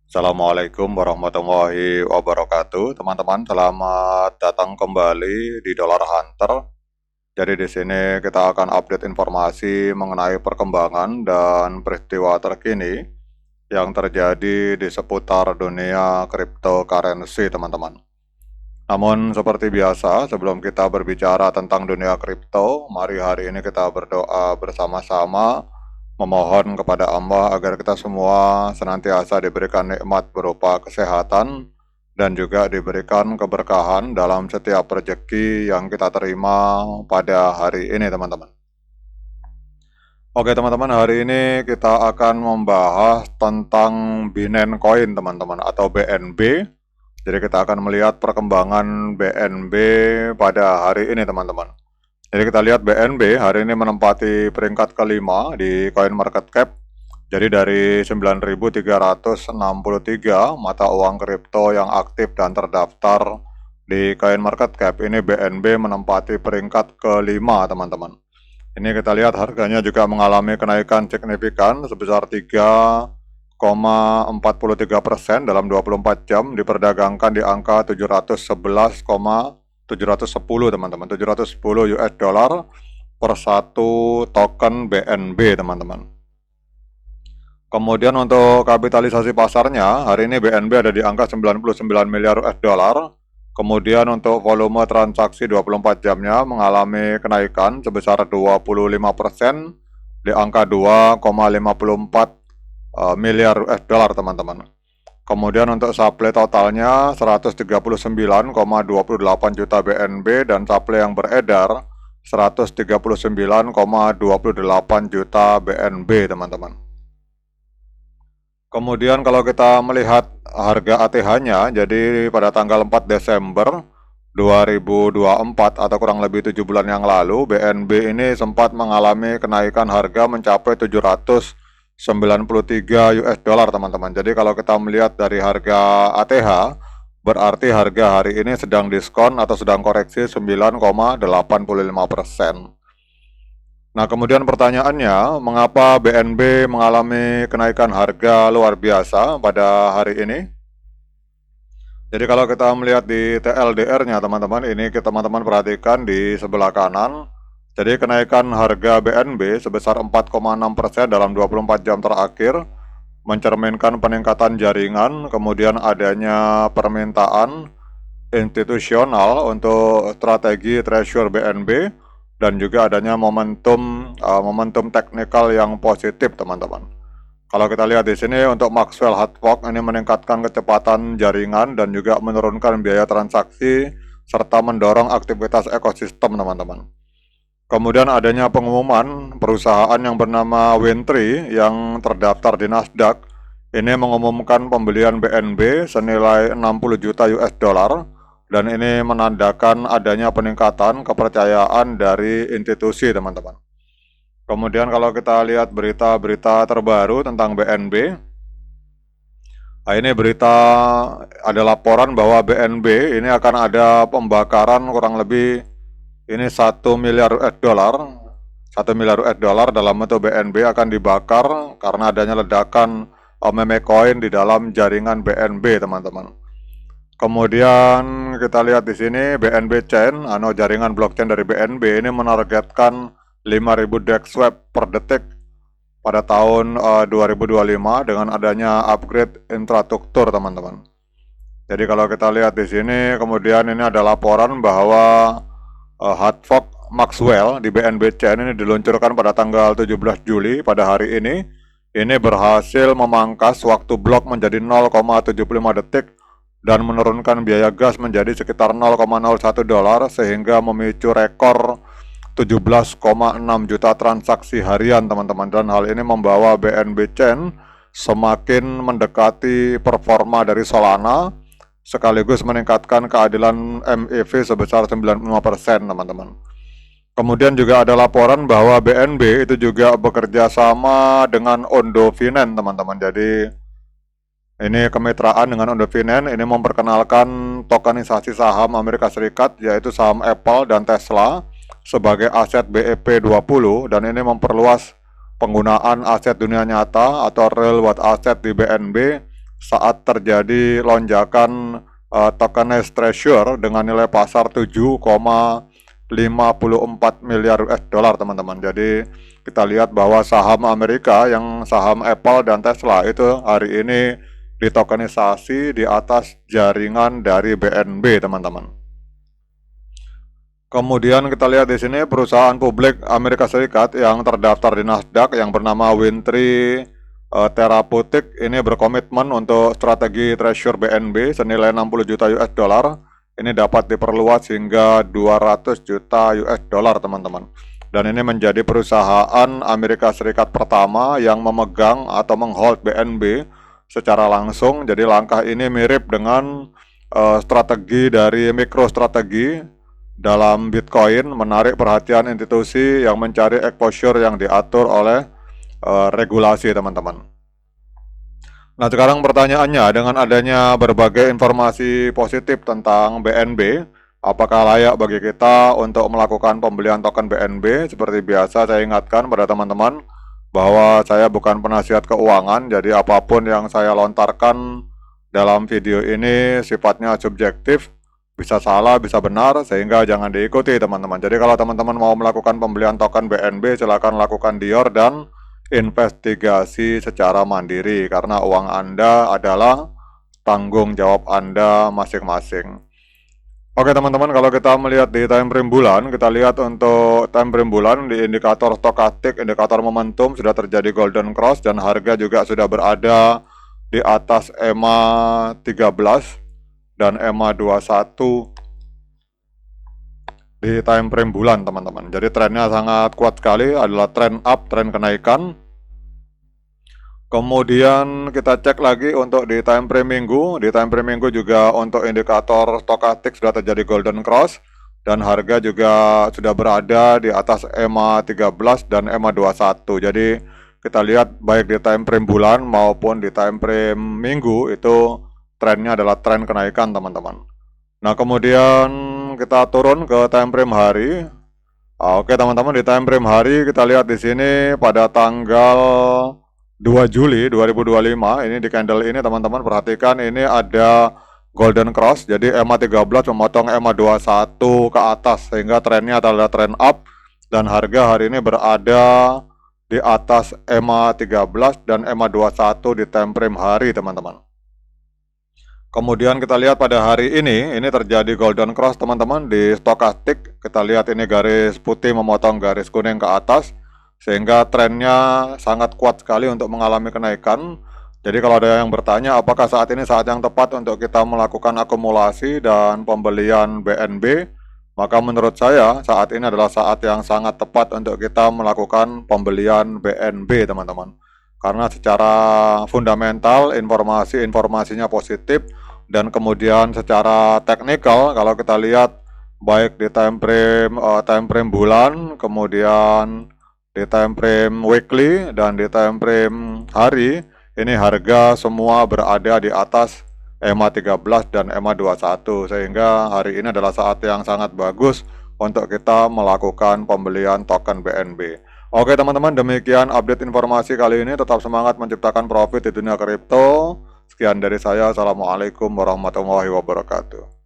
Assalamualaikum warahmatullahi wabarakatuh, teman-teman. Selamat datang kembali di Dollar Hunter. Jadi di sini kita akan update informasi mengenai perkembangan dan peristiwa terkini yang terjadi di seputar dunia cryptocurrency, teman-teman. Namun seperti biasa, sebelum kita berbicara tentang dunia kripto, mari hari ini kita berdoa bersama-sama memohon kepada Allah agar kita semua senantiasa diberikan nikmat berupa kesehatan dan juga diberikan keberkahan dalam setiap rezeki yang kita terima pada hari ini, teman-teman. Oke, teman-teman, hari ini kita akan membahas tentang Binance Coin, teman-teman, atau BNB. Jadi kita akan melihat perkembangan BNB pada hari ini, teman-teman. Jadi kita lihat BNB hari ini menempati peringkat kelima di CoinMarketCap. Jadi dari 9.363 mata uang kripto yang aktif dan terdaftar di CoinMarketCap, ini BNB menempati peringkat kelima, teman-teman. Ini kita lihat harganya juga mengalami kenaikan signifikan sebesar 3,43% dalam 24 jam, diperdagangkan di angka 710, teman-teman, 710 US dollar per satu token BNB, teman-teman. Kemudian untuk kapitalisasi pasarnya, hari ini BNB ada di angka 99 miliar US dollar. Kemudian untuk volume transaksi 24 jamnya mengalami kenaikan sebesar 25% di angka 2,54 miliar US dollar, teman-teman. Kemudian untuk supply totalnya 139,28 juta BNB dan supply yang beredar 139,28 juta BNB, teman-teman. Kemudian kalau kita melihat harga ATH-nya, jadi pada tanggal 4 Desember 2024 atau kurang lebih 7 bulan yang lalu, BNB ini sempat mengalami kenaikan harga mencapai 793 US dollar, teman-teman. Jadi kalau kita melihat dari harga ATH, berarti harga hari ini sedang diskon atau sedang koreksi 9,85%. Nah, kemudian pertanyaannya, mengapa BNB mengalami kenaikan harga luar biasa pada hari ini? Jadi kalau kita melihat di TLDR-nya, teman-teman, ini teman-teman perhatikan di sebelah kanan. Jadi kenaikan harga BNB sebesar 4,6% dalam 24 jam terakhir mencerminkan peningkatan jaringan, kemudian adanya permintaan institusional untuk strategi treasury BNB, dan juga adanya momentum teknikal yang positif, teman-teman. Kalau kita lihat di sini untuk Maxwell Hot Fork ini meningkatkan kecepatan jaringan dan juga menurunkan biaya transaksi serta mendorong aktivitas ekosistem, teman-teman. Kemudian adanya pengumuman perusahaan yang bernama Wintry yang terdaftar di Nasdaq ini mengumumkan pembelian BNB senilai 60 juta US dollar. Dan ini menandakan adanya peningkatan kepercayaan dari institusi, teman-teman. Kemudian kalau kita lihat berita-berita terbaru tentang BNB, nah ini berita, ada laporan bahwa BNB ini akan ada pembakaran kurang lebih ini 1 miliar US dollar. 1 miliar US dollar dalam bentuk BNB akan dibakar karena adanya ledakan meme coin di dalam jaringan BNB, teman-teman. Kemudian kita lihat di sini BNB Chain, jaringan blockchain dari BNB ini menargetkan 5.000 DEX swap per detik pada tahun 2025 dengan adanya upgrade infrastruktur, teman-teman. Jadi kalau kita lihat di sini, kemudian ini ada laporan bahwa Hot Fork Maxwell di BNB Chain ini diluncurkan pada tanggal 17 Juli pada hari ini. Ini berhasil memangkas waktu blok menjadi 0,75 detik dan menurunkan biaya gas menjadi sekitar 0,01 dolar sehingga memicu rekor 17,6 juta transaksi harian, teman-teman. Dan hal ini membawa BNB Chain semakin mendekati performa dari Solana sekaligus meningkatkan keadilan MEV sebesar 95%, teman-teman. Kemudian juga ada laporan bahwa BNB itu juga bekerja sama dengan Ondo Finance, teman-teman. Jadi ini kemitraan dengan Ondo Finance ini memperkenalkan tokenisasi saham Amerika Serikat yaitu saham Apple dan Tesla sebagai aset BEP20 dan ini memperluas penggunaan aset dunia nyata atau real world asset di BNB saat terjadi lonjakan tokenized treasury dengan nilai pasar 7,54 miliar US dollar teman-teman. Jadi kita lihat bahwa saham Amerika yang saham Apple dan Tesla itu hari ini ditokenisasi di atas jaringan dari BNB teman-teman. Kemudian kita lihat di sini perusahaan publik Amerika Serikat yang terdaftar di Nasdaq yang bernama Winthrop Therapeutic ini berkomitmen untuk strategi treasury BNB senilai 60 juta US dollar. Ini dapat diperluas hingga 200 juta US dollar teman-teman. Dan ini menjadi perusahaan Amerika Serikat pertama yang memegang atau menghold BNB secara langsung. Jadi langkah ini mirip dengan strategi dari MicroStrategy dalam Bitcoin, menarik perhatian institusi yang mencari exposure yang diatur oleh regulasi teman-teman. Nah sekarang pertanyaannya, dengan adanya berbagai informasi positif tentang BNB, apakah layak bagi kita untuk melakukan pembelian token BNB? Seperti biasa saya ingatkan pada teman-teman bahwa saya bukan penasihat keuangan, jadi apapun yang saya lontarkan dalam video ini sifatnya subjektif, bisa salah, bisa benar, sehingga jangan diikuti teman-teman. Jadi kalau teman-teman mau melakukan pembelian token BNB, silakan lakukan dior dan investigasi secara mandiri, karena uang Anda adalah tanggung jawab Anda masing-masing. Oke teman-teman, kalau kita melihat di time frame bulan, kita lihat untuk time frame bulan di indikator stokastik, indikator momentum sudah terjadi golden cross dan harga juga sudah berada di atas EMA 13 dan EMA 21 di time frame bulan teman-teman. Jadi trennya sangat kuat sekali, adalah tren up, tren kenaikan. Kemudian kita cek lagi untuk di time frame minggu. Di time frame minggu juga untuk indikator stokastik sudah terjadi golden cross dan harga juga sudah berada di atas EMA 13 dan EMA 21. Jadi kita lihat baik di time frame bulan maupun di time frame minggu itu trennya adalah tren kenaikan teman-teman. Nah kemudian kita turun ke time frame hari. Oke teman-teman, di time frame hari kita lihat di sini pada tanggal 2 Juli 2025 ini di candle ini teman-teman perhatikan ini ada golden cross. Jadi EMA 13 memotong EMA 21 ke atas sehingga trennya adalah tren up dan harga hari ini berada di atas EMA 13 dan EMA 21 di time frame hari teman-teman. Kemudian kita lihat pada hari ini terjadi golden cross teman-teman di stokastik. Kita lihat ini garis putih memotong garis kuning ke atas, sehingga trennya sangat kuat sekali untuk mengalami kenaikan. Jadi kalau ada yang bertanya apakah saat ini saat yang tepat untuk kita melakukan akumulasi dan pembelian BNB, maka menurut saya saat ini adalah saat yang sangat tepat untuk kita melakukan pembelian BNB teman-teman. Karena secara fundamental informasinya positif dan kemudian secara teknikal kalau kita lihat baik di time frame bulan, kemudian di time frame weekly dan di time frame hari, ini harga semua berada di atas EMA 13 dan EMA 21 sehingga hari ini adalah saat yang sangat bagus untuk kita melakukan pembelian token BNB. Oke teman-teman, demikian update informasi kali ini. Tetap semangat menciptakan profit di dunia kripto. Sekian dari saya. Assalamualaikum warahmatullahi wabarakatuh.